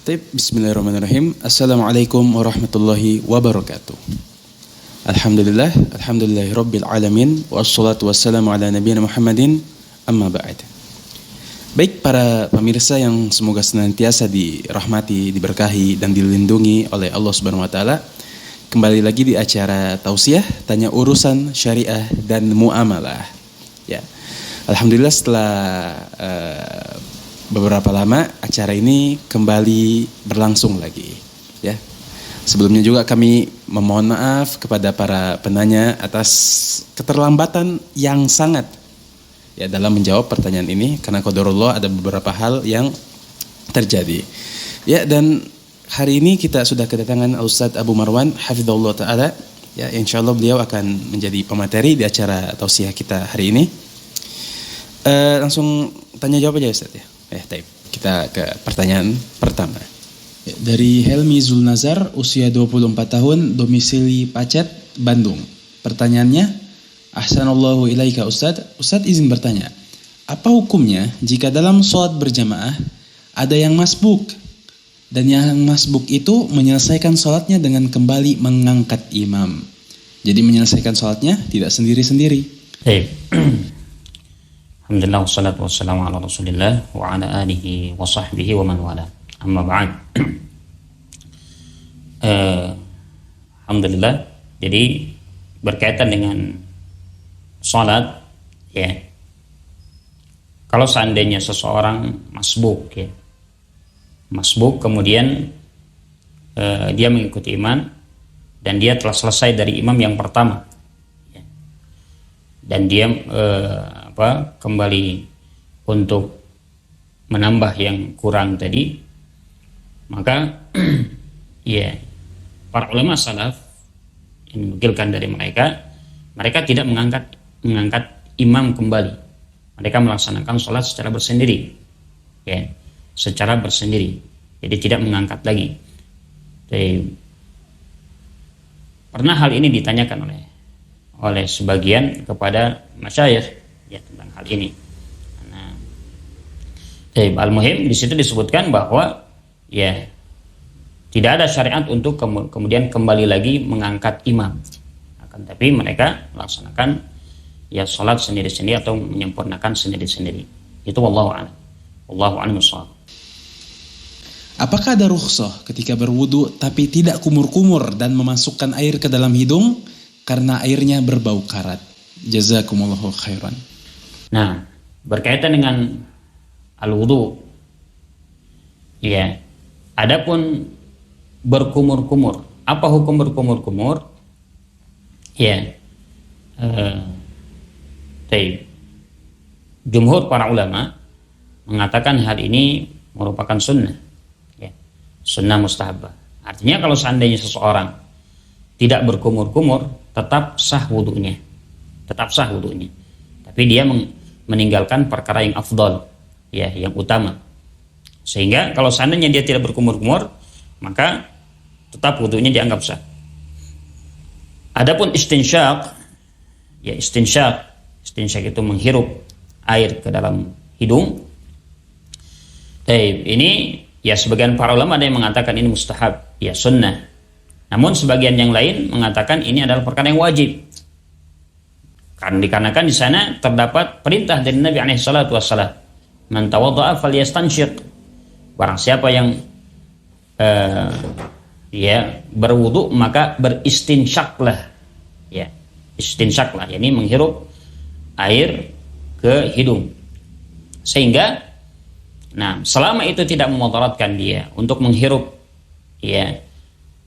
Bismillahirrahmanirrahim. Assalamualaikum warahmatullahi wabarakatuh. Alhamdulillahirabbil alamin wassalatu wassalamu ala nabiyina Muhammadin amma ba'd. Baik para pemirsa yang semoga senantiasa dirahmati, diberkahi dan dilindungi oleh Allah Subhanahu wa taala. Kembali lagi di acara Tausiah, tanya urusan syariah dan muamalah. Ya. Alhamdulillah setelah beberapa lama acara ini kembali berlangsung lagi, ya. Sebelumnya juga kami memohon maaf kepada para penanya atas keterlambatan yang sangat ya dalam menjawab pertanyaan ini karena qadarullah ada beberapa hal yang terjadi. Ya, dan hari ini kita sudah kedatangan Ustadz Abu Marwan hafizahullah taala. Ya, insyaallah beliau akan menjadi pemateri di acara tausiah kita hari ini. Langsung tanya jawab aja Ustadz ya. Kita ke pertanyaan pertama. Dari Helmi Zulnazar, usia 24 tahun, domisili Pacet, Bandung. Pertanyaannya, Ahsanallahu ilaika Ustadz. Ustadz izin bertanya, apa hukumnya jika dalam sholat berjamaah ada yang masbuk dan yang masbuk itu menyelesaikan sholatnya dengan kembali mengangkat imam. Jadi menyelesaikan sholatnya tidak sendiri-sendiri. Alhamdulillah wassalatu wassalamu ala rasulillah wa ala alihi wa sahbihi wa man wala amma ba'd. Alhamdulillah, jadi berkaitan dengan salat ya, kalau seandainya seseorang masbuk ya, masbuk kemudian dia mengikuti imam dan dia telah selesai dari imam yang pertama ya, dan dia kembali untuk menambah yang kurang tadi, maka ya para ulama salaf yang menukilkan dari mereka tidak mengangkat imam kembali. Mereka melaksanakan sholat secara bersendiri ya, secara bersendiri, jadi tidak mengangkat lagi. Jadi, pernah hal ini ditanyakan oleh sebagian kepada masyayikh ya tentang hal ini. Nah, al-muhim di situ disebutkan bahwa ya tidak ada syariat untuk kemudian kembali lagi mengangkat imam. Akan tapi mereka melaksanakan ya salat sendiri-sendiri atau menyempurnakan sendiri-sendiri. Itu wallahu a'lam. Wallahu a'lam bishawab. Apakah ada rukhsah ketika berwudu tapi tidak kumur-kumur dan memasukkan air ke dalam hidung karena airnya berbau karat? Jazakumullahu khairan. Nah, berkaitan dengan al-wudu ya, adapun berkumur-kumur, apa hukum berkumur-kumur ya, jumhur para ulama mengatakan hal ini merupakan sunnah ya, sunnah mustahabah. Artinya kalau seandainya seseorang tidak berkumur-kumur tetap sah wudunya, tapi dia meninggalkan perkara yang afdal ya, yang utama, sehingga kalau seandainya dia tidak berkumur-kumur maka tetap wudunya dianggap sah. Adapun istinsyaq ya, istinsyaq itu menghirup air ke dalam hidung. Ini ya sebagian para ulama ada yang mengatakan ini mustahab ya, sunnah, namun sebagian yang lain mengatakan ini adalah perkara yang wajib. Karena dikarenakan di sana terdapat perintah dari Nabi alaihi salatu wassalam, man tawadda'a falyastansyiq. Barang siapa yang berwudu maka beristinsyaqlah. Ya, istinsyaqlah, yakni menghirup air ke hidung. Sehingga selama itu tidak memudaratkan dia untuk menghirup ya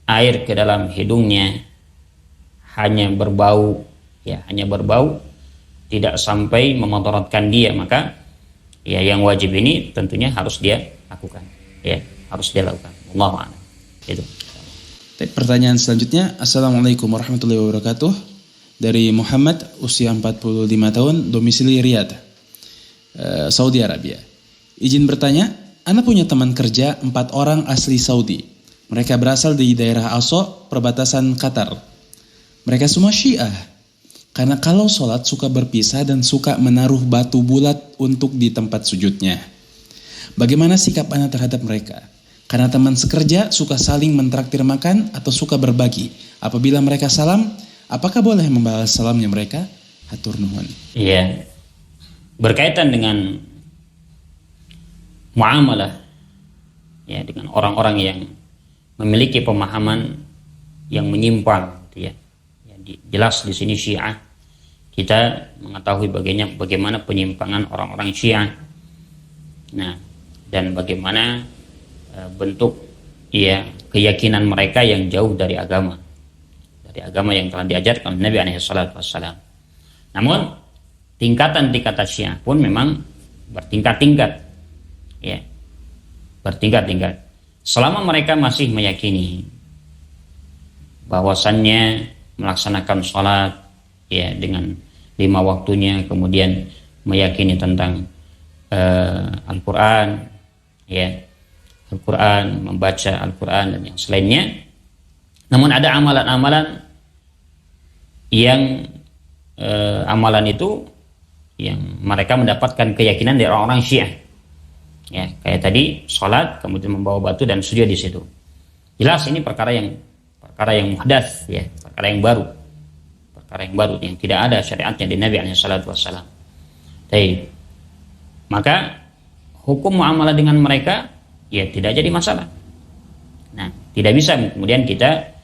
air ke dalam hidungnya, hanya berbau, tidak sampai memudaratkan dia, maka ya yang wajib ini tentunya harus dia lakukan. Ya, harus dia lakukan. Allahu a'lam. Itu. Pertanyaan selanjutnya, Assalamualaikum warahmatullahi wabarakatuh. Dari Muhammad, usia 45 tahun, domisili Riyadh, Saudi Arabia. Izin bertanya, Ana punya teman kerja 4 orang asli Saudi. Mereka berasal dari daerah Aso, perbatasan Qatar. Mereka semua Syiah. Karena kalau sholat suka berpisah dan suka menaruh batu bulat untuk di tempat sujudnya. Bagaimana sikap Ana terhadap mereka? Karena teman sekerja suka saling mentraktir makan atau suka berbagi. Apabila mereka salam, apakah boleh membalas salamnya mereka? Hatur nuhun. Iya. Berkaitan dengan muamalah, ya, dengan orang-orang yang memiliki pemahaman yang menyimpang, gitu ya. Jelas di sini Syiah, kita mengetahui bagaimana penyimpangan orang-orang Syiah. Nah, dan bagaimana bentuk ya keyakinan mereka yang jauh dari agama yang telah diajarkan Nabi alaihi salatu wassalam. Namun tingkatan-tingkatan Syiah pun memang bertingkat-tingkat, ya, bertingkat-tingkat. Selama mereka masih meyakini bahwasannya melaksanakan sholat, ya, dengan 5 waktunya, kemudian meyakini tentang Al-Quran, ya, Al-Quran, membaca Al-Quran dan yang selainnya. Namun ada amalan-amalan yang amalan itu yang mereka mendapatkan keyakinan dari orang-orang Syiah, ya, kayak tadi sholat, kemudian membawa batu dan sujud di situ. Jelas ini perkara yang muhdats, ya, perkara yang baru yang tidak ada syariatnya di Nabi alaihi salatu wassalam. Baik. Maka hukum muamalah dengan mereka ya tidak jadi masalah. Nah, tidak bisa kemudian kita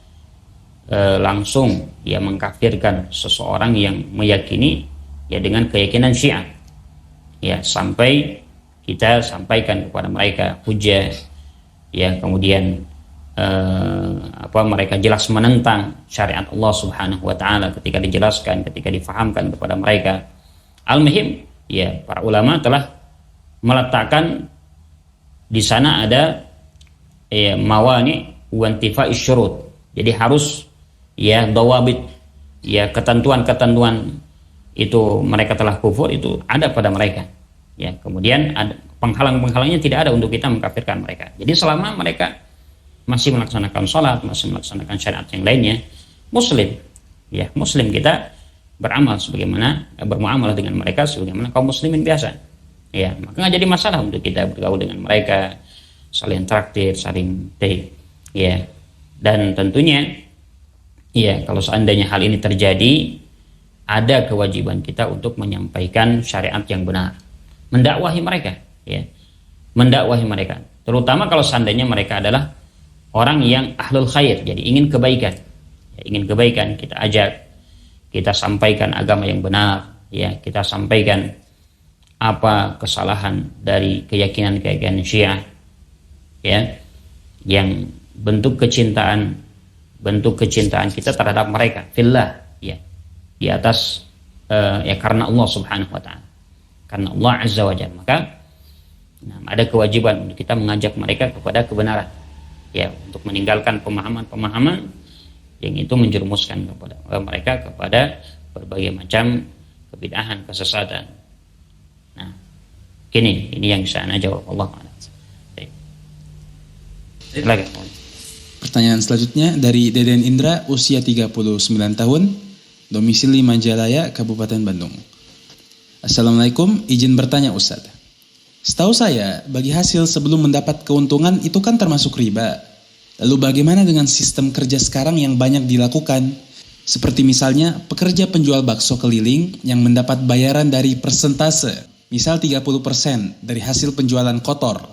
langsung ya mengkafirkan seseorang yang meyakini ya dengan keyakinan Syiah. Ya, sampai kita sampaikan kepada mereka hujah, ya, kemudian mereka jelas menentang syariat Allah Subhanahu wa taala ketika dijelaskan, ketika difahamkan kepada mereka. Al-muhim, ya, para ulama telah meletakkan di sana ada mawani wa intifa'is syurut. Jadi harus ya dawabit, ya, ketentuan-ketentuan itu mereka telah kufur itu ada pada mereka. Ya, kemudian ada penghalang-penghalangnya tidak ada untuk kita mengkafirkan mereka. Jadi selama mereka masih melaksanakan sholat, masih melaksanakan syariat yang lainnya, muslim, ya, muslim, kita beramal sebagaimana bermuamalah dengan mereka sebagaimana kaum muslimin biasa, ya, maka nggak jadi masalah untuk kita bergaul dengan mereka, saling traktir, saling teh, ya. Dan tentunya, ya, kalau seandainya hal ini terjadi, ada kewajiban kita untuk menyampaikan syariat yang benar, mendakwahi mereka, ya, mendakwahi mereka, terutama kalau seandainya mereka adalah orang yang ahlul khair, jadi ingin kebaikan, ya, ingin kebaikan, kita ajak, kita sampaikan agama yang benar, ya, kita sampaikan apa kesalahan dari keyakinan Syiah, ya, yang bentuk kecintaan kita terhadap mereka fillah, ya, di atas ya karena Allah Subhanahu wa taala, karena Allah Azza wa Jalla. Maka ada kewajiban untuk kita mengajak mereka kepada kebenaran, ya, untuk meninggalkan pemahaman-pemahaman yang itu menjerumuskan kepada mereka kepada berbagai macam kebid'ahan, kesesatan. Nah, ini yang bisa Anda jawab. Allah a'lam. Pertanyaan selanjutnya dari Deden Indra, usia 39 tahun, domisili Majalaya, Kabupaten Bandung. Assalamualaikum, izin bertanya Ustaz. Setahu saya, bagi hasil sebelum mendapat keuntungan itu kan termasuk riba. Lalu bagaimana dengan sistem kerja sekarang yang banyak dilakukan? Seperti misalnya pekerja penjual bakso keliling yang mendapat bayaran dari persentase, misal 30% dari hasil penjualan kotor.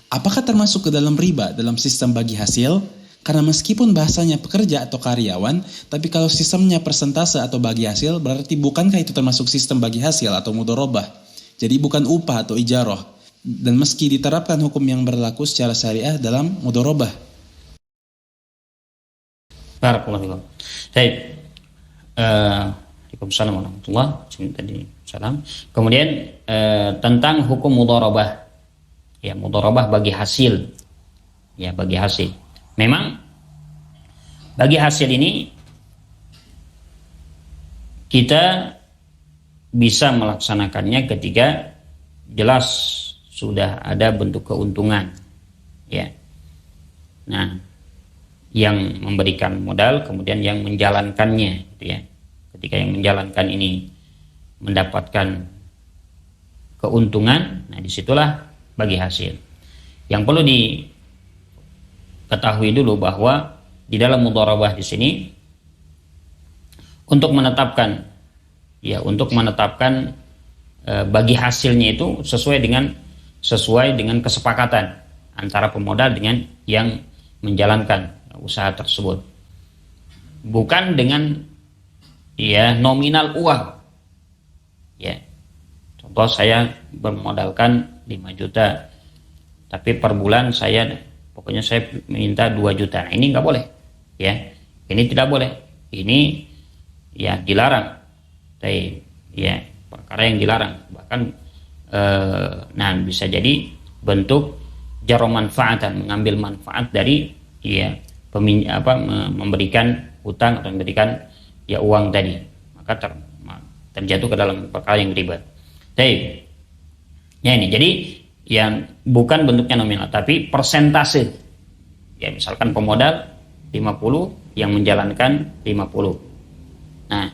Apakah termasuk ke dalam riba dalam sistem bagi hasil? Karena meskipun bahasanya pekerja atau karyawan, tapi kalau sistemnya persentase atau bagi hasil, berarti bukankah itu termasuk sistem bagi hasil atau mudharabah? Jadi bukan upah atau ijarah. Dan meski diterapkan hukum yang berlaku secara syariah dalam mudharabah. Barakallahu fikum. Baik. Waalaikumsalam warahmatullahi wabarakatuh. Kemudian tentang hukum mudharabah. Ya, mudharabah bagi hasil. Ya, bagi hasil. Memang bagi hasil ini kita bisa melaksanakannya ketika jelas sudah ada bentuk keuntungan, ya. Nah, yang memberikan modal kemudian yang menjalankannya, gitu ya. Ketika yang menjalankan ini mendapatkan keuntungan, nah disitulah bagi hasil. Yang perlu ketahui dulu bahwa di dalam mudharabah di sini untuk menetapkan bagi hasilnya itu sesuai dengan kesepakatan antara pemodal dengan yang menjalankan usaha tersebut, bukan dengan nominal uang. Contoh, saya bermodalkan 5 juta tapi per bulan saya minta 2 juta. Nah, ini nggak boleh, ini tidak boleh, ini dilarang. Perkara yang dilarang, bahkan bisa jadi bentuk jaro manfaatan, mengambil manfaat dari memberikan hutang atau memberikan uang tadi, maka terjatuh ke dalam perkara yang ribet. Ini jadi yang bukan bentuknya nominal tapi persentase. Misalkan pemodal 50, yang menjalankan 50. Nah,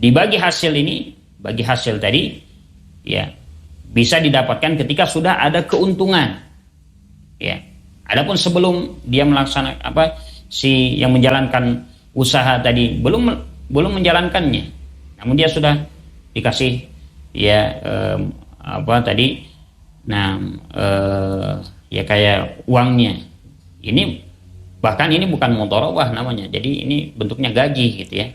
dibagi hasil ini, bagi hasil tadi bisa didapatkan ketika sudah ada keuntungan. Adapun sebelum dia melaksanakan si yang menjalankan usaha tadi belum menjalankannya, namun dia sudah dikasih kayak uangnya. Ini bahkan ini bukan mudharabah namanya, jadi ini bentuknya gaji gitu ya.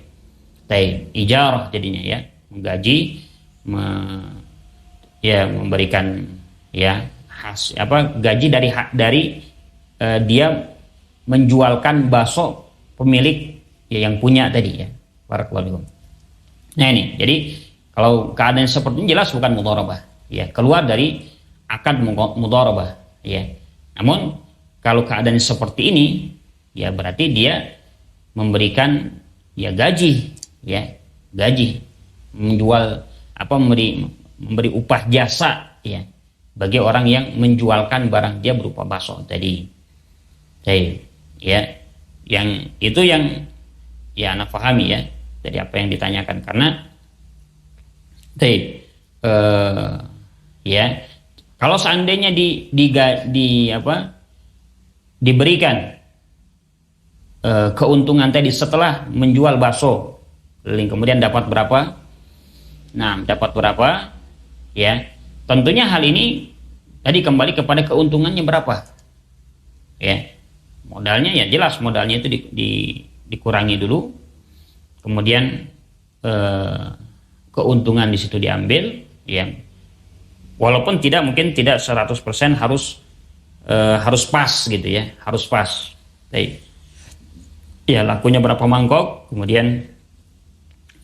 Ijarah jadinya menggaji, memberikan gaji dari dia menjualkan bakso pemilik yang punya tadi barakallahu. Nah, ini jadi kalau keadaan seperti ini jelas bukan mudharabah, keluar dari akad mudharabah. Namun kalau keadaan seperti ini berarti dia memberikan gaji, menjual memberi upah jasa bagi orang yang menjualkan barang dia berupa bakso tadi. Yang itu yang anak pahami dari apa yang ditanyakan, karena kalau seandainya diberikan keuntungan tadi setelah menjual bakso keliling, kemudian dapat berapa? Nah, dapat berapa? Tentunya hal ini tadi kembali kepada keuntungannya berapa. Modalnya jelas modalnya itu dikurangi dulu, kemudian keuntungan di situ diambil, walaupun mungkin tidak 100% harus pas gitu harus pas. Lakunya berapa mangkok, kemudian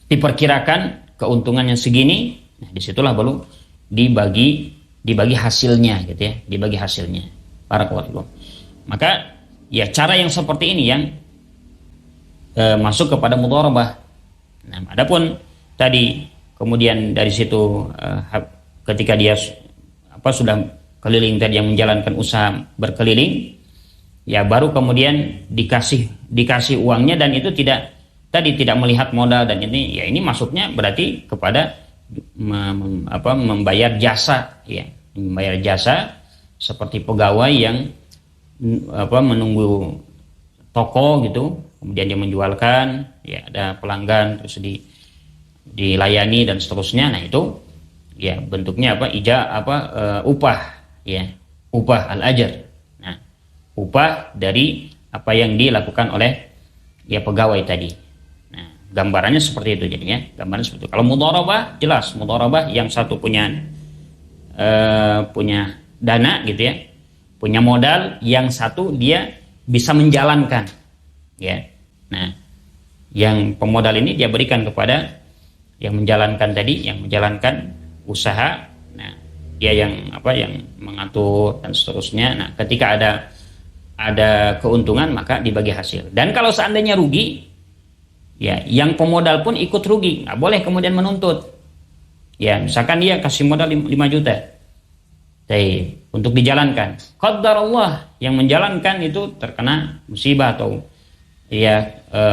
diperkirakan keuntungannya segini. Nah, disitulah baru dibagi hasilnya gitu dibagi hasilnya. Barakallahu. Maka cara yang seperti ini yang masuk kepada mudharabah. Nah, adapun tadi kemudian dari situ ketika dia sudah keliling tadi, yang menjalankan usaha berkeliling, baru kemudian dikasih uangnya, dan itu tidak melihat modal, dan ini masuknya berarti kepada membayar jasa, membayar jasa seperti pegawai yang menunggu toko gitu, kemudian dia menjualkan, ada pelanggan terus dilayani dan seterusnya. Nah, itu bentuknya upah, upah al-ajr. Nah, upah dari apa yang dilakukan oleh pegawai tadi. Nah, gambarannya seperti itu jadinya. Gambarannya seperti itu. Kalau mudharabah, jelas mudharabah yang satu punya dana gitu punya modal, yang satu dia bisa menjalankan. Nah, yang pemodal ini dia berikan kepada yang menjalankan tadi, yang menjalankan usaha. Nah, dia yang mengatur dan seterusnya. Nah, ketika ada keuntungan maka dibagi hasil. Dan kalau seandainya rugi, yang pemodal pun ikut rugi, nggak boleh kemudian menuntut. Misalkan dia kasih modal 5 juta untuk dijalankan, qadarullah yang menjalankan itu terkena musibah atau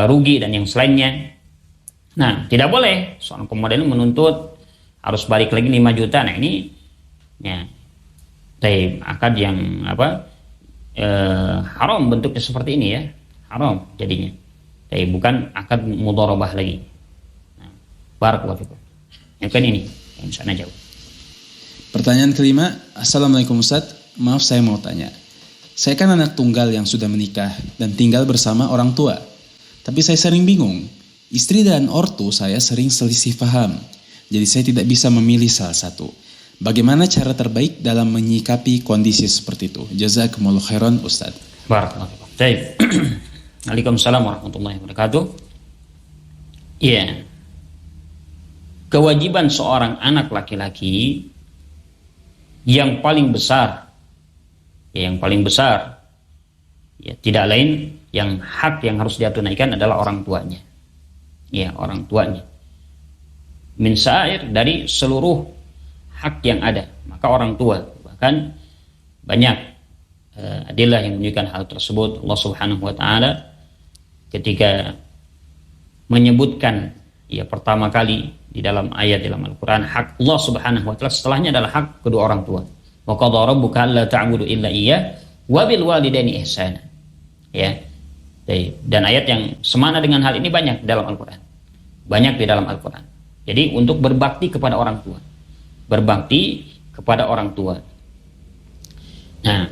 rugi dan yang selainnya. Nah, tidak boleh seorang pemodal menuntut harus balik lagi 5 juta. Nah, ini akad yang haram bentuknya seperti ini ya, haram jadinya. Tapi bukan akad mudharabah lagi. Nah, barakallahu fikum. Yang kan ini, yang sana jauh. Pertanyaan kelima, Assalamualaikum Ustaz, maaf saya mau tanya. Saya kan anak tunggal yang sudah menikah dan tinggal bersama orang tua. Tapi saya sering bingung, istri dan ortu saya sering selisih paham. Jadi saya tidak bisa memilih salah satu. Bagaimana cara terbaik dalam menyikapi kondisi seperti itu? Jazakumullah khairan Ustaz. Barakallahu fikum. Baik. Waalaikumsalam warahmatullahi wabarakatuh. Iya. Kewajiban seorang anak laki-laki yang paling besar, ya tidak lain yang hak yang harus dia tunaikan adalah orang tuanya. Ya, orang tuanya. Min sa'ir dari seluruh hak yang ada, maka orang tua. Bahkan banyak adillah yang menunjukkan hal tersebut. Allah Subhanahu wa taala ketika menyebutkan ya pertama kali di dalam ayat dalam Al-Qur'an hak Allah Subhanahu wa taala, setelahnya adalah hak kedua orang tua. Wa qadara rabbuka alla ta'budu illa iyyah wa bil walidaini ihsana. Ya. Dan ayat yang semana dengan hal ini banyak di dalam Al-Qur'an. Banyak di dalam Al-Qur'an. Jadi untuk berbakti kepada orang tua. Berbakti kepada orang tua. Nah,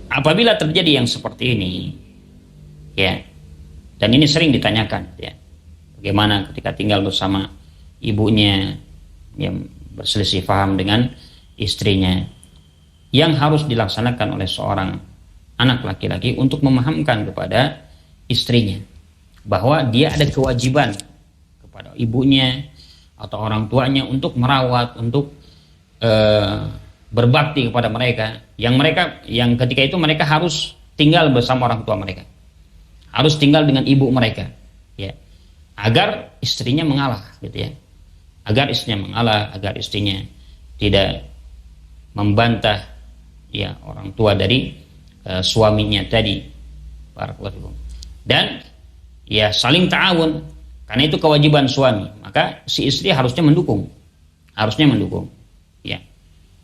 apabila terjadi yang seperti ini, ya, dan ini sering ditanyakan, ya, bagaimana ketika tinggal bersama ibunya yang berselisih paham dengan istrinya, yang harus dilaksanakan oleh seorang anak laki-laki untuk memahamkan kepada istrinya bahwa dia ada kewajiban kepada ibunya atau orang tuanya untuk merawat, untuk berbakti kepada mereka, yang ketika itu mereka harus tinggal bersama orang tua mereka, harus tinggal dengan ibu mereka, ya, agar istrinya mengalah, gitu ya, agar istrinya tidak membantah ya orang tua dari suaminya tadi, barakallahu fikum, dan ya saling ta'awun, karena itu kewajiban suami, maka si istri harusnya mendukung, ya.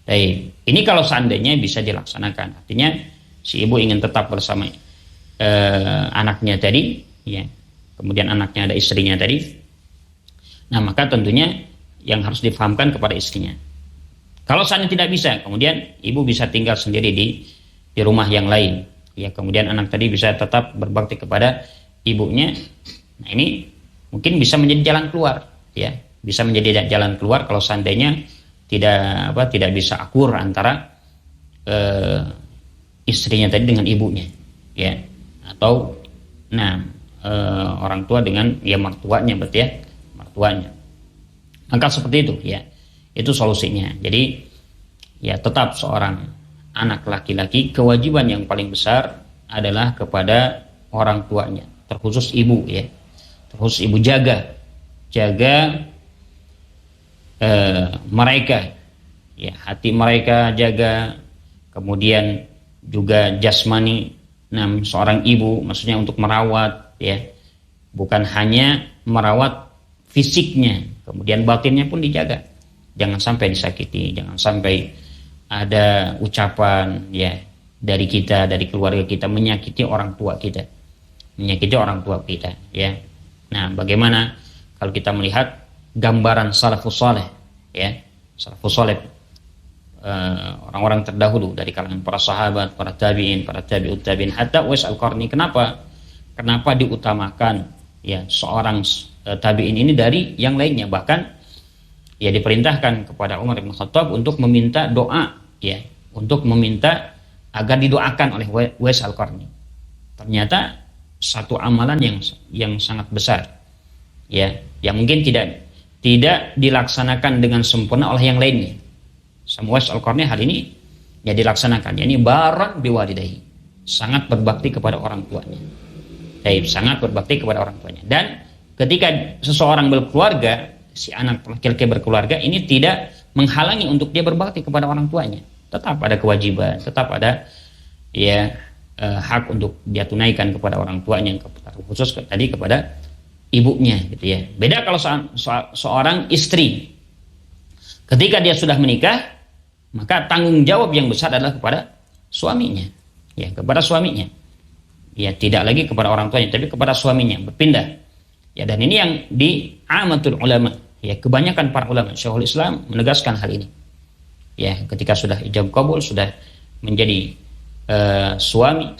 Baik, ini kalau seandainya bisa dilaksanakan, artinya si ibu ingin tetap bersama anaknya tadi, ya, kemudian anaknya ada istrinya tadi, nah maka tentunya yang harus difahamkan kepada istrinya. Kalau seandainya tidak bisa, kemudian ibu bisa tinggal sendiri di rumah yang lain, ya, kemudian anak tadi bisa tetap berbakti kepada ibunya. Nah ini mungkin bisa menjadi jalan keluar, ya, bisa menjadi jalan keluar kalau seandainya tidak bisa akur antara istrinya tadi dengan ibunya, ya, atau orang tua dengan ya mertuanya, berarti ya mertuanya. Maka seperti itu, ya, itu solusinya. Jadi ya tetap seorang anak laki-laki kewajiban yang paling besar adalah kepada orang tuanya, terkhusus ibu, ya, terkhusus ibu, jaga mereka, ya, hati mereka jaga, kemudian juga jasmani seorang ibu, maksudnya untuk merawat, ya, bukan hanya merawat fisiknya, kemudian batinnya pun dijaga, jangan sampai disakiti, jangan sampai ada ucapan, ya, dari kita, dari keluarga kita menyakiti orang tua kita, ya. Nah, bagaimana kalau kita melihat gambaran salafus saleh, ya, salafus saleh, orang-orang terdahulu dari kalangan para sahabat, para tabi'in, para tabi'ut tabi'in, hatta Uwais Al-Qarni. Kenapa diutamakan, ya, seorang tabi'in ini dari yang lainnya? Bahkan ya diperintahkan kepada Umar bin Khattab untuk meminta doa, ya, untuk meminta agar didoakan oleh Uwais Al-Qarni. Ternyata satu amalan yang sangat besar, ya, yang mungkin tidak dilaksanakan dengan sempurna oleh yang lainnya. Sama Uwais Al-Qarni hal ini ya dilaksanakan, yakni baran biwalidayhi, sangat berbakti kepada orang tuanya. Sangat berbakti kepada orang tuanya. Dan ketika seseorang berkeluarga, si anak laki-laki berkeluarga ini tidak menghalangi untuk dia berbakti kepada orang tuanya. Tetap ada kewajiban, tetap ada, ya, hak untuk dia tunaikan kepada orang tuanya, khusus tadi kepada ibunya, gitu ya. Beda kalau seorang istri, ketika dia sudah menikah, maka tanggung jawab yang besar adalah kepada suaminya, ya kepada suaminya. Ya tidak lagi kepada orang tuanya, tapi kepada suaminya, berpindah. Ya, dan ini yang di amatul ulama, ya kebanyakan para ulama, Syekhul Islam menegaskan hal ini. Ya, ketika sudah ijab qabul, sudah menjadi suami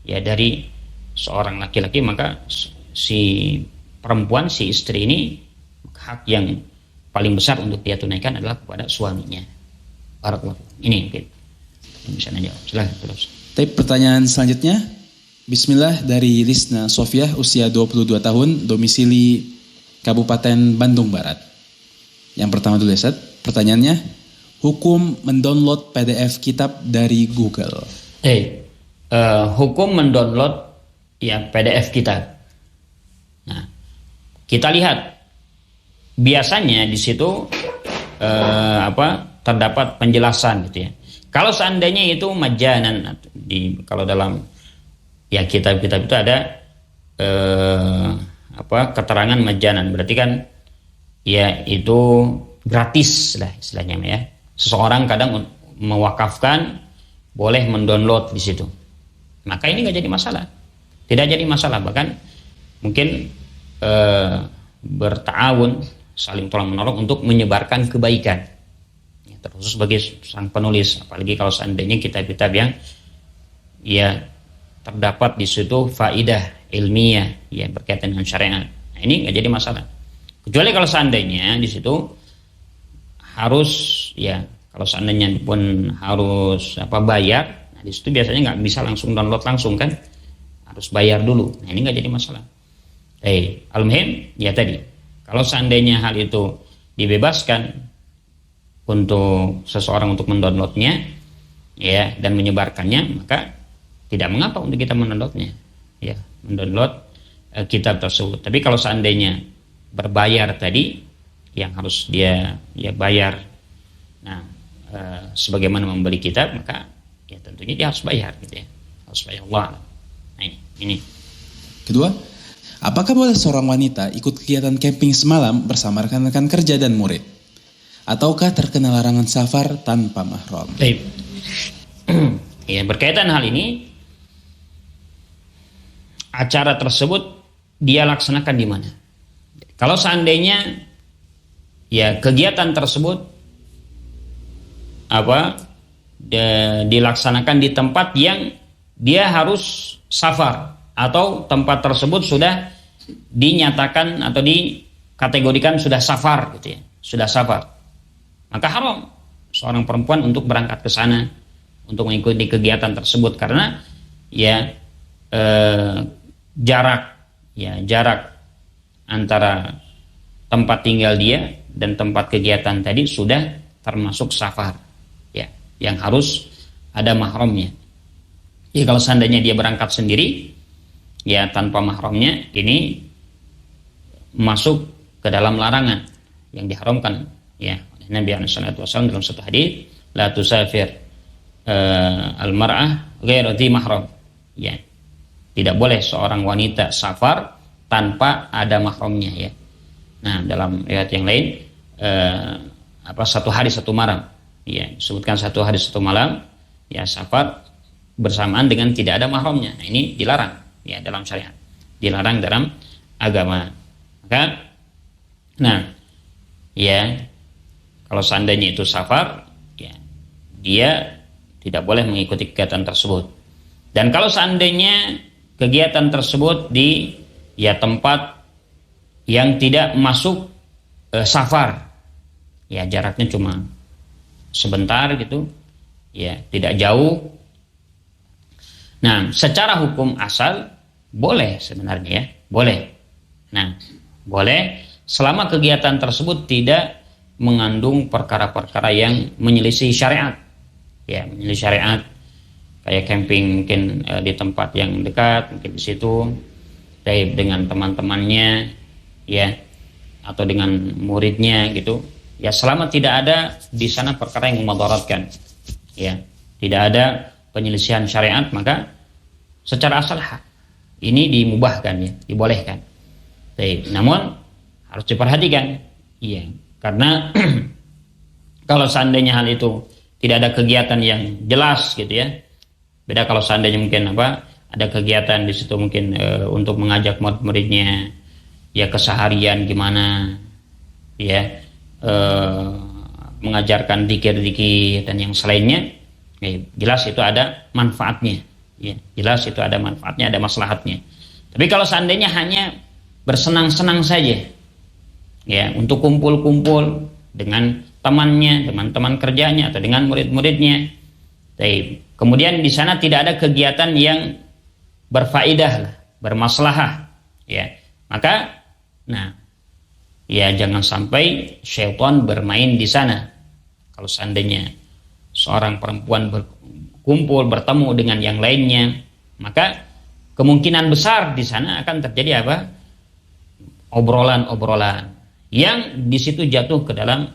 ya dari seorang laki-laki, maka si perempuan, si istri ini, hak yang paling besar untuk dia tunaikan adalah kepada suaminya. Barakallahu. Ini mungkin yang bisa nanya. Silahkan terus. Tapi pertanyaan selanjutnya, Bismillah, dari Lisna Sofiah, usia 22 tahun, domisili Kabupaten Bandung Barat. Yang pertama dulu ya, Ustaz. Pertanyaannya, hukum mendownload PDF kitab dari Google. Hukum mendownload ya PDF kitab. Nah, kita lihat biasanya di situ terdapat penjelasan gitu ya. Kalau seandainya itu majanan, kalau dalam ya kitab-kitab itu ada keterangan majanan, berarti kan ya itu gratis lah istilahnya ya. Seseorang kadang mewakafkan boleh mendownload di situ, maka ini nggak jadi masalah, tidak jadi masalah, bahkan mungkin bertawun, saling tolong menolong untuk menyebarkan kebaikan, ya, terkhusus bagi sang penulis, apalagi kalau seandainya kitab-kitab yang ya terdapat di situ faidah ilmiah ya berkaitan dengan syariat. Nah, ini nggak jadi masalah, kecuali kalau seandainya di situ harus ya, kalau seandainya pun harus bayar, nah di situ biasanya nggak bisa langsung download langsung kan, harus bayar dulu. Nah ini nggak jadi masalah. Al-muhim ya tadi, kalau seandainya hal itu dibebaskan untuk seseorang untuk mendownloadnya ya dan menyebarkannya, maka tidak mengapa untuk kita mendownloadnya ya, mendownload kitab tersebut. Tapi kalau seandainya berbayar tadi, yang harus dia ya bayar, nah sebagaimana membeli kitab, maka ya tentunya dia harus bayar gitu ya, harus bayar Allah. Nah ini. Kedua, apakah boleh seorang wanita ikut kegiatan camping semalam bersama rekan-rekan kerja dan murid? Ataukah terkena larangan safar tanpa mahram? Ya, berkaitan hal ini, acara tersebut dia laksanakan di mana? Kalau seandainya ya kegiatan tersebut dilaksanakan di tempat yang dia harus safar, atau tempat tersebut sudah dinyatakan atau dikategorikan sudah safar gitu ya, sudah safar, maka haram seorang perempuan untuk berangkat ke sana untuk mengikuti kegiatan tersebut, karena ya jarak antara tempat tinggal dia dan tempat kegiatan tadi sudah termasuk safar ya, yang harus ada mahramnya. Ya, kalau seandainya dia berangkat sendiri ya tanpa mahramnya, ini masuk ke dalam larangan yang diharamkan ya oleh Nabi SAW dalam satu hadis, la tusafir al-mar'ah ghairu dhi mahram ya, tidak boleh seorang wanita safar tanpa ada mahramnya ya. Nah, dalam riwayat yang lain satu hari satu malam ya, disebutkan satu hari satu malam ya safar bersamaan dengan tidak ada mahramnya. Nah, ini dilarang ya dalam syariat, dilarang dalam agama. Maka nah ya, kalau seandainya itu safar ya, dia tidak boleh mengikuti kegiatan tersebut. Dan kalau seandainya kegiatan tersebut di ya tempat yang tidak masuk safar ya, jaraknya cuma sebentar gitu ya, tidak jauh. Nah, secara hukum asal boleh sebenarnya ya, boleh. Nah, boleh selama kegiatan tersebut tidak mengandung perkara-perkara yang menyelisih syariat ya, menyelisih syariat, kayak camping mungkin di tempat yang dekat, mungkin di situ dengan teman-temannya ya, atau dengan muridnya gitu ya, selama tidak ada di sana perkara yang memudaratkan ya, tidak ada penyelisihan syariat, maka secara asal ini dimubahkan ya, dibolehkan. Namun harus diperhatikan ya, karena kalau seandainya hal itu tidak ada kegiatan yang jelas gitu ya, Beda kalau seandainya mungkin ada kegiatan di situ mungkin untuk mengajak murid-muridnya ya keseharian gimana ya, mengajarkan zikir-zikir dan yang selainnya, ya, jelas itu ada manfaatnya, ya, jelas itu ada manfaatnya, ada maslahatnya. Tapi kalau seandainya hanya bersenang-senang saja, ya, untuk kumpul-kumpul dengan temannya, teman-teman kerjanya atau dengan murid-muridnya, kemudian di sana tidak ada kegiatan yang berfaedah, bermaslahah, ya, maka, nah, ya jangan sampai syaitan bermain di sana. Kalau seandainya seorang perempuan berkumpul bertemu dengan yang lainnya, maka kemungkinan besar di sana akan terjadi obrolan-obrolan yang di situ jatuh ke dalam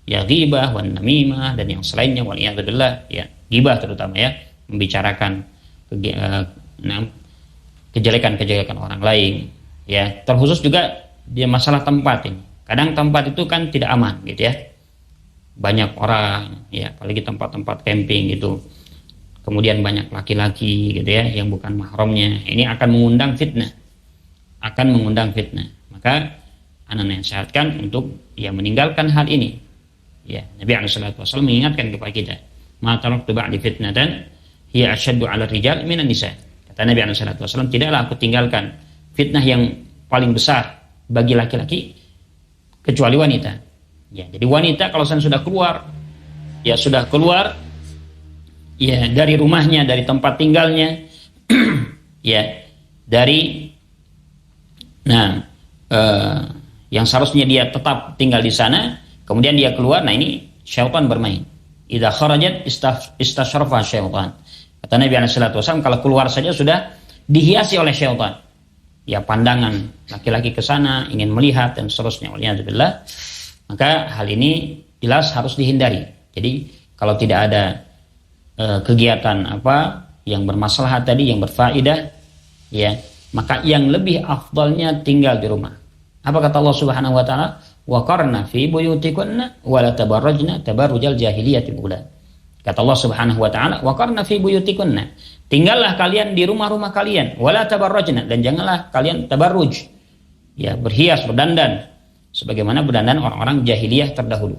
ya ghibah, wan namimah dan yang selainnya, waliyadzubillah, ya, ghibah terutama ya, membicarakan kejelekan-kejelekan orang lain, ya, terkhusus juga dia masalah tempat ini. Kadang tempat itu kan tidak aman gitu ya. Banyak orang ya, apalagi tempat-tempat camping gitu. Kemudian banyak laki-laki gitu ya yang bukan mahramnya. Ini akan mengundang fitnah. Maka ana nasihatkan untuk ya meninggalkan hal ini. Ya, Nabi SAW mengingatkan kepada kita, "Ma taraktu ba'di fitnatan hiya asyaddu 'ala rijal minan nisa." Kata Nabi SAW, tidaklah aku tinggalkan fitnah yang paling besar bagi laki-laki kecuali wanita. Ya, jadi wanita kalau sudah keluar ya dari rumahnya, dari tempat tinggalnya, ya, dari yang seharusnya dia tetap tinggal di sana, kemudian dia keluar, nah ini syaitan bermain. Idza kharajat istasyrafa syaitan. Kata Nabi SAW, kalau keluar saja sudah dihiasi oleh syaitan. Ya, pandangan laki-laki ke sana, ingin melihat dan seterusnya, waliyadzubillah. Maka hal ini jelas harus dihindari. Jadi kalau tidak ada kegiatan yang bermaslahat tadi, yang berfaedah, ya, maka yang lebih afdalnya tinggal di rumah. Apa kata Allah Subhanahu wa taala? Wa qarna fi buyutikunna wa la tabarrajna tabarrujal jahiliyatil ula. Kata Allah Subhanahu wa taala, wa qarna fi buyutikunna. Tinggallah kalian di rumah-rumah kalian, wala tabarrajna, dan janganlah kalian tabarruj, ya, berhias, berdandan sebagaimana berdandan orang-orang jahiliyah terdahulu.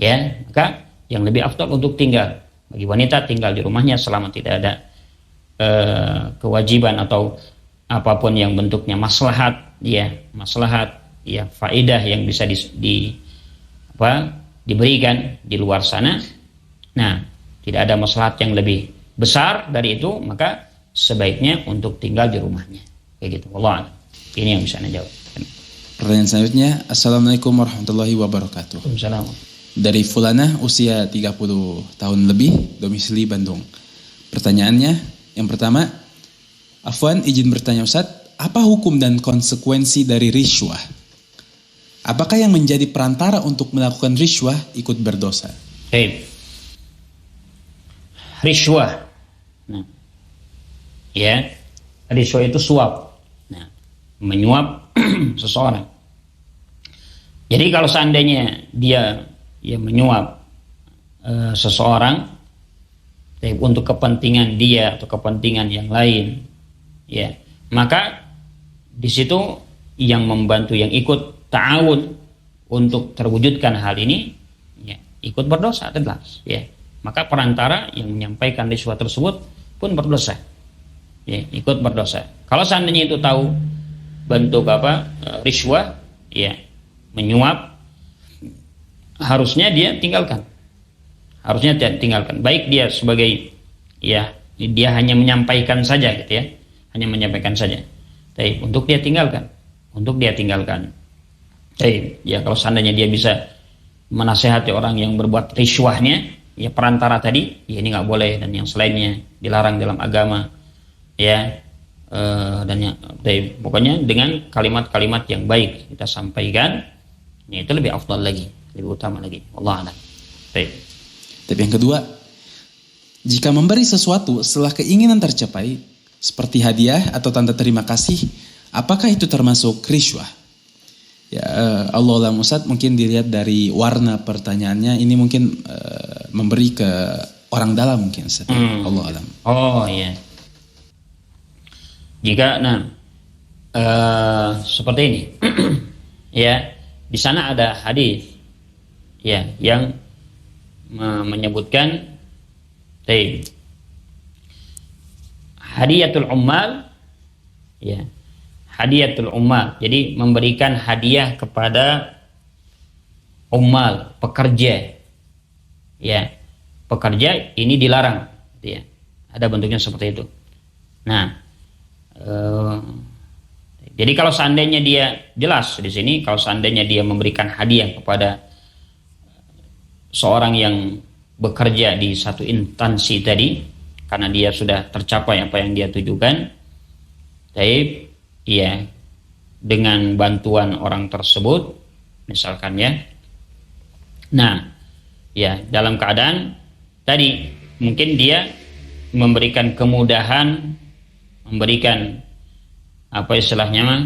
Ya, maka yang lebih afdal untuk tinggal bagi wanita tinggal di rumahnya selama tidak ada kewajiban atau apapun yang bentuknya maslahat, ya, faedah yang bisa diberikan di luar sana. Nah, tidak ada maslahat yang lebih besar dari itu, maka sebaiknya untuk tinggal di rumahnya. Kayak gitu. Allah, ini yang bisa Anda jawab. Pertanyaan selanjutnya, Assalamualaikum warahmatullahi wabarakatuh. Waalaikumsalam. Dari Fulana, usia 30 tahun lebih, domisili Bandung. Pertanyaannya, yang pertama, Afwan, izin bertanya Ustadz, apa hukum dan konsekuensi dari riswah? Apakah yang menjadi perantara untuk melakukan riswah ikut berdosa? Baik. Riswah. Nah, ya, riswah itu suap. Nah, menyuap seseorang. Jadi kalau seandainya dia menyuap seseorang untuk kepentingan dia atau kepentingan yang lain, ya, maka di situ yang membantu, yang ikut ta'awun untuk terwujudkan hal ini, ya, ikut berdosa jelas, ya. Maka perantara yang menyampaikan riswah tersebut pun berdosa, ya, ikut berdosa. Kalau seandainya itu tahu bentuk riswah, ya, menyuap, harusnya dia tinggalkan. Baik dia sebagai, ya, dia hanya menyampaikan saja gitu ya, hanya menyampaikan saja. Tapi untuk dia tinggalkan. Tapi ya kalau seandainya dia bisa menasehati orang yang berbuat riswahnya, ya, perantara tadi, ya, ini nggak boleh dan yang selainnya dilarang dalam agama, ya, dan pokoknya dengan kalimat-kalimat yang baik kita sampaikan, ya, itu lebih afdal lagi, lebih utama lagi. Allah a'lam. Tapi yang kedua, jika memberi sesuatu setelah keinginan tercapai, seperti hadiah atau tanda terima kasih, apakah itu termasuk riswah? Ya, Allah alam Ustadz, mungkin dilihat dari warna pertanyaannya, ini mungkin memberi ke orang dalam mungkin Ustaz. Allah alam. Oh iya. Jika seperti ini, ya di sana ada hadis, ya yang menyebutkan, hadiyatul ummal, ya hadiyatul ummal. Jadi memberikan hadiah kepada ummal, pekerja, ya pekerja ini dilarang, ya ada bentuknya seperti itu. Nah, jadi kalau seandainya dia jelas di sini, kalau seandainya dia memberikan hadiah kepada seorang yang bekerja di satu instansi tadi, karena dia sudah tercapai apa yang dia tujukan, tapi ya dengan bantuan orang tersebut, misalkan ya, nah ya dalam keadaan tadi mungkin dia memberikan kemudahan, memberikan apa istilahnya mah,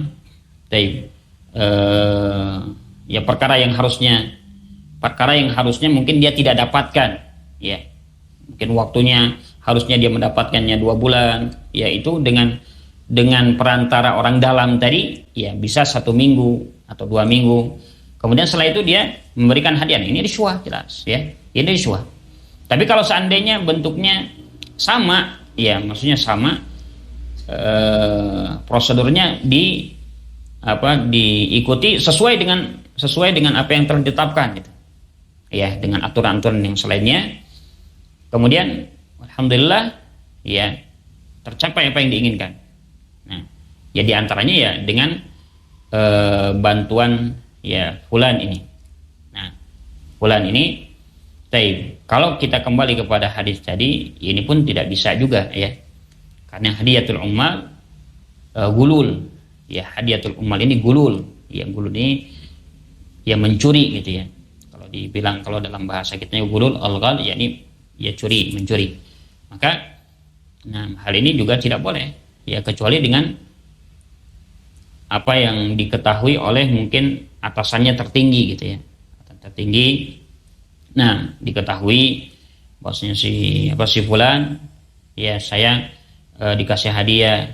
ya perkara yang harusnya mungkin dia tidak dapatkan, ya mungkin waktunya harusnya dia mendapatkannya 2 bulan, ya itu dengan perantara orang dalam tadi, ya bisa 1 minggu atau 2 minggu. Kemudian setelah itu dia memberikan hadiah. Ini rishwah jelas, ya ini rishwah. Tapi kalau seandainya bentuknya sama, ya maksudnya sama, prosedurnya diikuti sesuai dengan apa yang telah ditetapkan, gitu. Ya dengan aturan-aturan yang selainnya. Kemudian alhamdulillah ya tercapai apa yang diinginkan. Nah, ya diantaranya ya dengan bantuan ya fulan ini. Nah, fulan ini, kalau kita kembali kepada hadis tadi, ini pun tidak bisa juga, ya. Karena hadiyatul ummal gulul, ya hadiyatul ummal ini gulul, ya gulul ini ya mencuri, gitu ya. Kalau dibilang, kalau dalam bahasa kita gulul al-ghal, ya ini ya mencuri. Maka hal ini juga tidak boleh, ya kecuali dengan apa yang diketahui oleh mungkin atasannya tertinggi, gitu ya, tertinggi. Nah, diketahui bahwasanya si fulan, ya saya dikasih hadiah,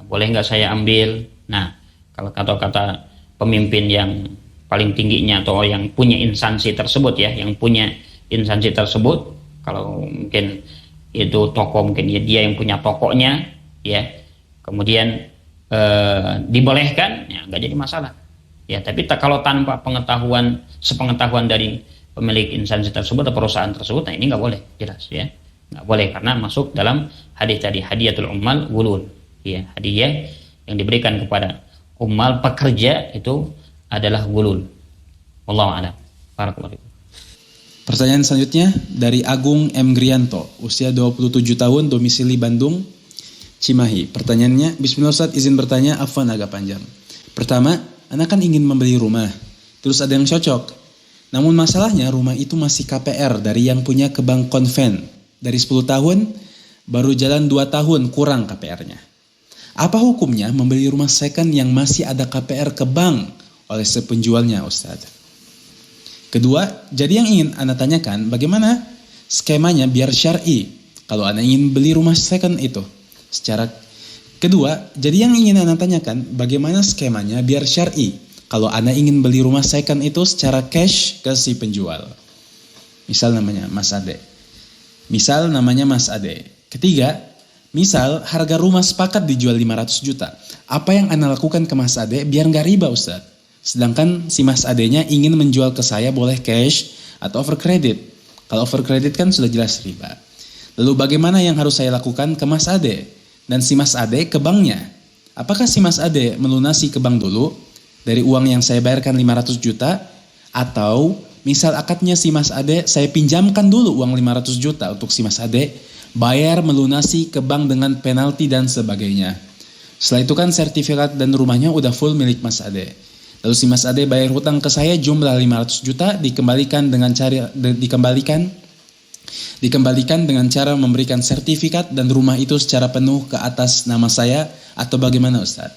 boleh nggak saya ambil? Nah, kalau kata pemimpin yang paling tingginya atau yang punya instansi tersebut, ya, yang punya instansi tersebut, kalau mungkin itu toko, mungkin ya dia yang punya tokonya, ya, kemudian dibolehkan, ya nggak jadi masalah, ya. Tapi kalau tanpa sepengetahuan dari pemilik instansi tersebut atau perusahaan tersebut, nah ini nggak boleh, jelas, ya. Nggak boleh, karena masuk dalam hadis tadi, hadiyatul ummal gulul, ya hadiah yang diberikan kepada ummal pekerja itu adalah gulul. Wallahu a'lam. Barakallahu fikum. Pertanyaan selanjutnya dari Agung M. Grianto, usia 27 tahun, domisili Bandung, Cimahi. Pertanyaannya, Bismillah Ustaz, izin bertanya, afwan agak panjang. Pertama, anak kan ingin membeli rumah, terus ada yang cocok. Namun masalahnya rumah itu masih KPR dari yang punya ke bank konven. Dari 10 tahun, baru jalan 2 tahun kurang KPR-nya. Apa hukumnya membeli rumah second yang masih ada KPR ke bank oleh sepenjualnya, Ustaz? Kedua, jadi yang ingin Anda tanyakan, bagaimana skemanya biar syar'i kalau Anda ingin beli rumah second itu? Kedua, jadi yang ingin Anda tanyakan, bagaimana skemanya biar syar'i kalau Anda ingin beli rumah second itu secara cash ke si penjual? Misal namanya Mas Ade. Ketiga, misal harga rumah sepakat dijual 500 juta. Apa yang Anda lakukan ke Mas Ade biar nggak riba, Ustaz? Sedangkan si Mas Adenya ingin menjual ke saya, boleh cash atau over credit. Kalau over credit kan sudah jelas riba. Lalu bagaimana yang harus saya lakukan ke Mas Ade? Dan si Mas Ade ke banknya. Apakah si Mas Ade melunasi ke bank dulu dari uang yang saya bayarkan 500 juta? Atau misal akadnya si Mas Ade, saya pinjamkan dulu uang 500 juta untuk si Mas Ade, bayar melunasi ke bank dengan penalti dan sebagainya. Setelah itu kan sertifikat dan rumahnya udah full milik Mas Ade. Lalu si Mas Ade bayar hutang ke saya jumlah 500 juta dikembalikan dengan cara memberikan sertifikat dan rumah itu secara penuh ke atas nama saya, atau bagaimana, Ustaz?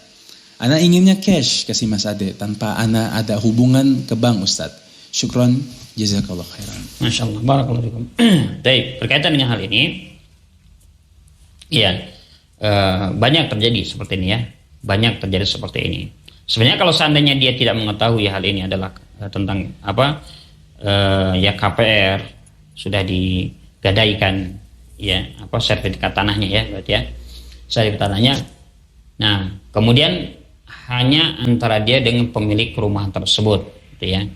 Ana inginnya cash ke si Mas Ade tanpa ana ada hubungan ke bank, Ustaz. Syukron. Jazakallah khairan. Masya Allah, barakallahu fikum. Baik, berkaitan dengan hal ini, ya banyak terjadi seperti ini ya, banyak terjadi seperti ini. Sebenarnya kalau seandainya dia tidak mengetahui hal ini adalah tentang apa, ya KPR sudah digadaikan, ya apa sertifikat tanahnya ya, berarti ya sertifikat tanahnya. Nah, kemudian hanya antara dia dengan pemilik rumah tersebut, gitu ya.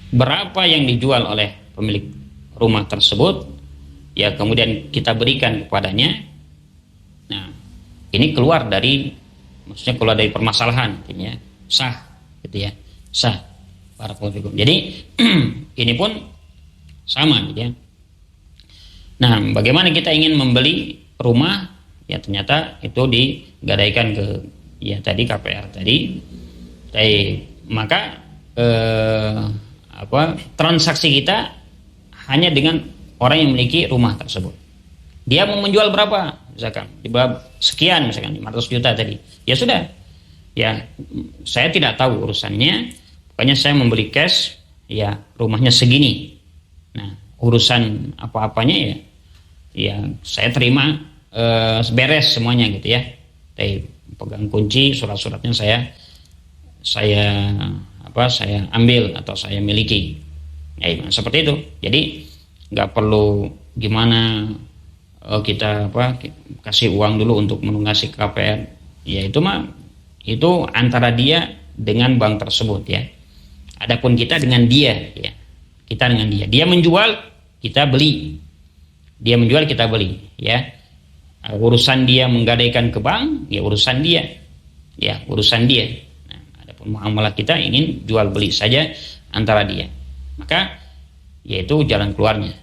Berapa yang dijual oleh pemilik rumah tersebut, ya kemudian kita berikan kepadanya. Nah, ini keluar dari, maksudnya keluar dari permasalahan, artinya sah, gitu ya, sah. Barakallahu fikum. Jadi ini pun sama, gitu ya. Nah, bagaimana kita ingin membeli rumah, ya ternyata itu digadaikan ke, ya tadi KPR tadi, maka transaksi kita hanya dengan orang yang memiliki rumah tersebut. Dia mau menjual berapa, misalkan di sekian, misalkan 500 juta tadi, ya sudah, ya saya tidak tahu urusannya, pokoknya saya membeli cash, ya rumahnya segini. Nah, urusan apa-apanya ya saya terima, beres semuanya, gitu ya. Pegang kunci, surat-suratnya saya ambil atau saya miliki. Ya, seperti itu. Jadi nggak perlu gimana kita kasih uang dulu untuk melunasi KPR. Ya itu antara dia dengan bank tersebut ya. Adapun kita dengan dia ya. Kita dengan dia. Dia menjual, kita beli. Dia menjual, kita beli ya. Urusan dia menggadaikan ke bank, ya urusan dia. Ya, urusan dia. Muamalah kita ingin jual beli saja antara dia, maka yaitu jalan keluarnya,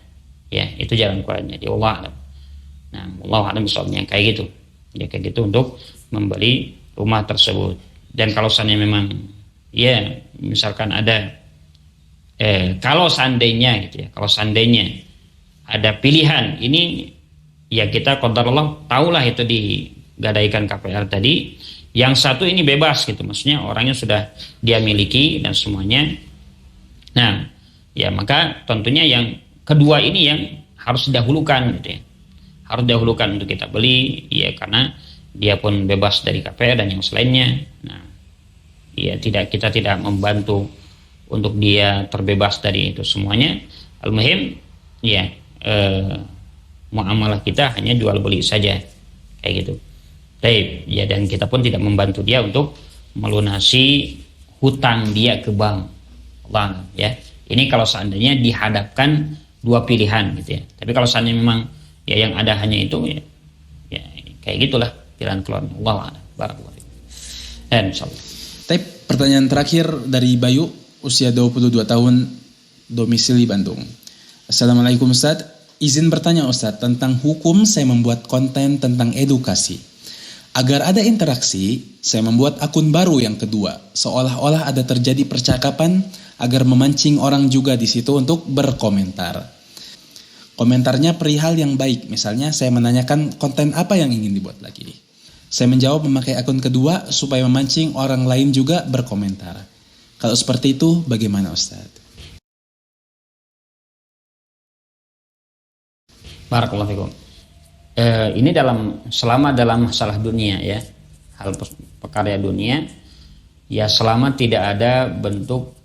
ya itu jalan keluarnya di Allah alam. Nah, Allah alam soalnya kayak gitu, ya kayak gitu untuk membeli rumah tersebut. Dan kalau seandainya memang, ya misalkan ada, kalau seandainya gitu ya, kalau seandainya ada pilihan ini, ya kita qadarullah tahulah itu digadaikan KPR tadi. Yang satu ini bebas gitu, maksudnya orangnya sudah dia miliki dan semuanya. Nah, ya maka tentunya yang kedua ini yang harus didahulukan, gitu ya. Harus didahulukan untuk kita beli, ya karena dia pun bebas dari KPR dan yang selainnya. Nah, ya kita tidak membantu untuk dia terbebas dari itu semuanya. Al-muhim, ya muamalah kita hanya jual beli saja, kayak gitu. Ya, dan kita pun tidak membantu dia untuk melunasi hutang dia ke bank. Allah, ya. Ini kalau seandainya dihadapkan dua pilihan, gitu ya. Tapi kalau seandainya memang ya yang ada hanya itu, ya kayak gitulah pilihan keluar. Allah barakallahu. Dan insyaallah. Pertanyaan terakhir dari Bayu, usia 22 tahun, domisili Bandung. Assalamualaikum Ustaz, izin bertanya Ustaz tentang hukum saya membuat konten tentang edukasi. Agar ada interaksi, saya membuat akun baru yang kedua, seolah-olah ada terjadi percakapan agar memancing orang juga di situ untuk berkomentar. Komentarnya perihal yang baik, misalnya saya menanyakan konten apa yang ingin dibuat lagi. Saya menjawab memakai akun kedua supaya memancing orang lain juga berkomentar. Kalau seperti itu, bagaimana Ustaz? Barakallahu fikum. Ini selama dalam masalah dunia ya, hal perkara dunia, ya selama tidak ada bentuk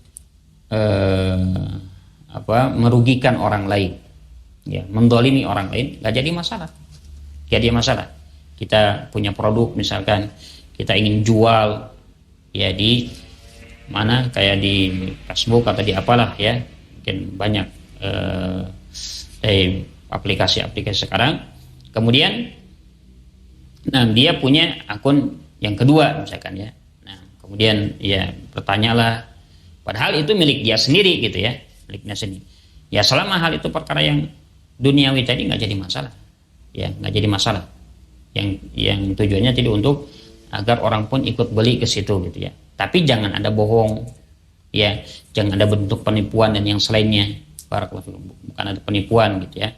merugikan orang lain, ya mendolimi orang lain, nggak jadi masalah. Jadi masalah. Kita punya produk misalkan kita ingin jual, ya di mana kayak di Facebook atau di apalah ya, mungkin banyak aplikasi-aplikasi sekarang. Kemudian, nah dia punya akun yang kedua misalkan ya. Nah kemudian ya bertanyalah, padahal itu milik dia sendiri gitu ya, miliknya sendiri. Ya selama hal itu perkara yang duniawi tadi nggak jadi masalah, ya nggak jadi masalah. Yang tujuannya tidak untuk agar orang pun ikut beli ke situ gitu ya. Tapi jangan ada bohong, ya jangan ada bentuk penipuan dan yang selainnya. Bukan ada penipuan gitu ya.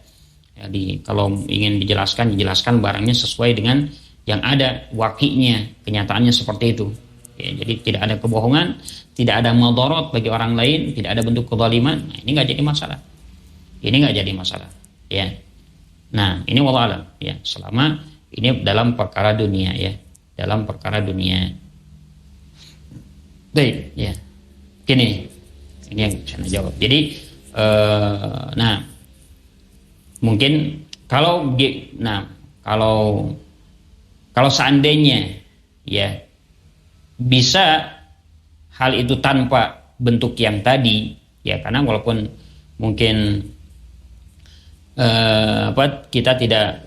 Jadi kalau ingin dijelaskan barangnya sesuai dengan yang ada wakinya, kenyataannya seperti itu. Ya, jadi tidak ada kebohongan, tidak ada madarat bagi orang lain, tidak ada bentuk kezaliman. Nah, ini nggak jadi masalah. Ini nggak jadi masalah. Ya. Nah, ini wallahu alam. Ya, selama ini dalam perkara dunia ya, dalam perkara dunia. Baik, ya. Ini yang saya jawab. Jadi, nah, mungkin kalau seandainya ya bisa hal itu tanpa bentuk yang tadi ya, karena walaupun mungkin kita tidak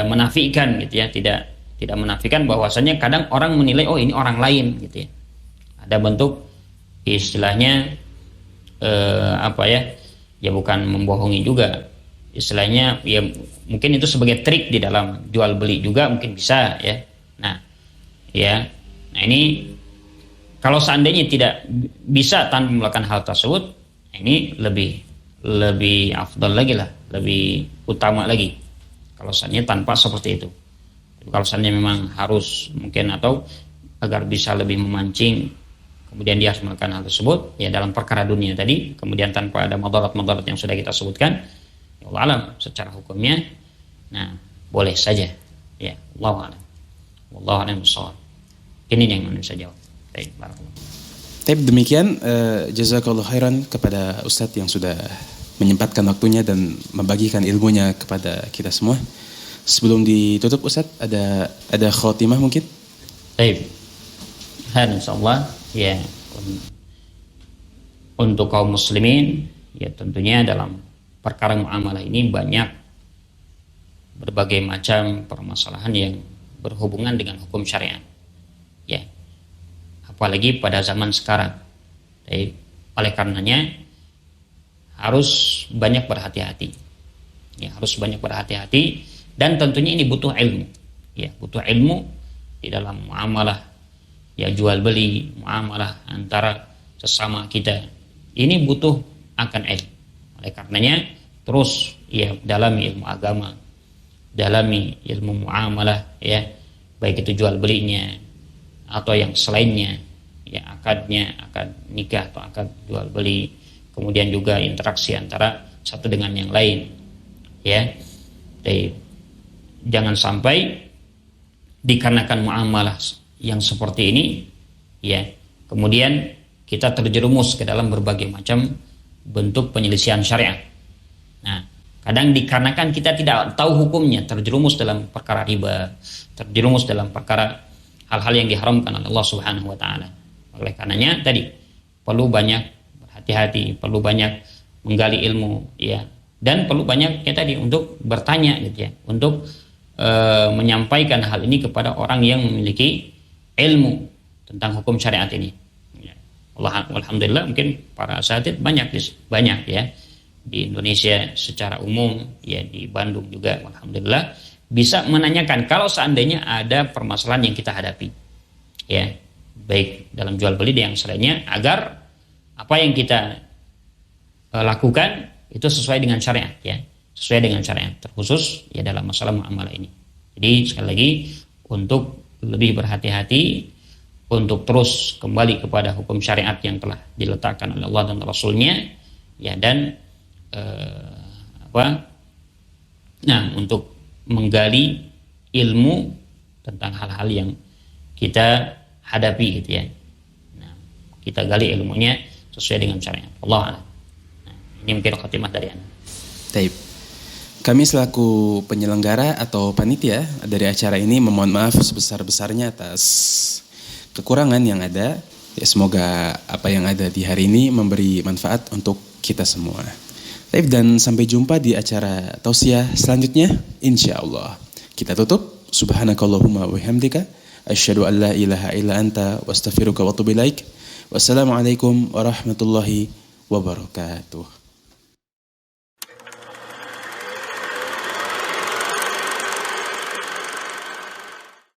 menafikan gitu ya, tidak menafikan bahwasanya kadang orang menilai oh ini orang lain gitu ya, ada bentuk istilahnya ya bukan membohongi juga, istilahnya ya mungkin itu sebagai trik di dalam jual beli juga mungkin bisa ya. Nah ini kalau seandainya tidak bisa tanpa melakukan hal tersebut, ini lebih afdal lagi lah, lebih utama lagi kalau seandainya tanpa seperti itu. Kalau seandainya memang harus mungkin, atau agar bisa lebih memancing, kemudian dia harus melakukan hal tersebut ya dalam perkara dunia tadi, kemudian tanpa ada madarat-madarat yang sudah kita sebutkan, ya Allah alam secara hukumnya, nah boleh saja ya, Allah alam. Wallahu a'lam bishawab. Ini yang bisa jawab. Baik, barakallahu. Tapi demikian, jazakallahu khairan kepada Ustadz yang sudah menyempatkan waktunya dan membagikan ilmunya kepada kita semua. Sebelum ditutup Ustadz, ada khotimah mungkin? Baik. Insyaallah ya, untuk kaum muslimin ya tentunya dalam perkara muamalah ini banyak berbagai macam permasalahan yang berhubungan dengan hukum syariat ya, apalagi pada zaman sekarang. Jadi, oleh karenanya harus banyak berhati-hati ya, harus banyak berhati-hati, dan tentunya ini butuh ilmu ya, butuh ilmu di dalam muamalah ya, jual beli, muamalah antara sesama kita ini butuh akan ilmu. Oleh karenanya terus ya dalami ilmu agama, dalami ilmu muamalah ya, baik itu jual belinya atau yang selainnya ya, akadnya, akad nikah atau akad jual beli, kemudian juga interaksi antara satu dengan yang lain ya. Jadi jangan sampai dikarenakan muamalah yang seperti ini ya, kemudian kita terjerumus ke dalam berbagai macam bentuk penyelisihan syariat. Nah, kadang dikarenakan kita tidak tahu hukumnya, terjerumus dalam perkara riba, terjerumus dalam perkara hal-hal yang diharamkan oleh Allah Subhanahu wa taala. Oleh karenanya tadi perlu banyak berhati-hati, perlu banyak menggali ilmu ya, dan perlu banyak ya tadi untuk bertanya gitu ya, untuk menyampaikan hal ini kepada orang yang memiliki ilmu tentang hukum syariat ini. Ya. Alhamdulillah mungkin para asatidz banyak ya di Indonesia secara umum ya, di Bandung juga alhamdulillah bisa menanyakan kalau seandainya ada permasalahan yang kita hadapi ya, baik dalam jual beli dan yang selainnya, agar apa yang kita lakukan itu sesuai dengan syariat ya, sesuai dengan syariat, terkhusus ya dalam masalah muamalah ini. Jadi sekali lagi untuk lebih berhati-hati, untuk terus kembali kepada hukum syariat yang telah diletakkan oleh Allah dan Rasulnya ya, dan untuk menggali ilmu tentang hal-hal yang kita hadapi gitu ya. Nah, kita gali ilmunya sesuai dengan syariat. Allah a'lam. Nah, ini mungkin khotimah dari Anda. Taib. Kami selaku penyelenggara atau panitia dari acara ini memohon maaf sebesar-besarnya atas kekurangan yang ada. Ya, semoga apa yang ada di hari ini memberi manfaat untuk kita semua. Dan sampai jumpa di acara tausiah selanjutnya, insyaallah. Kita tutup. Subhanakallahumma wa bihamdika asyhadu an la ilaha illa anta wa astaghfiruka wa atubu ilaik. Wassalamualaikum warahmatullahi wabarakatuh.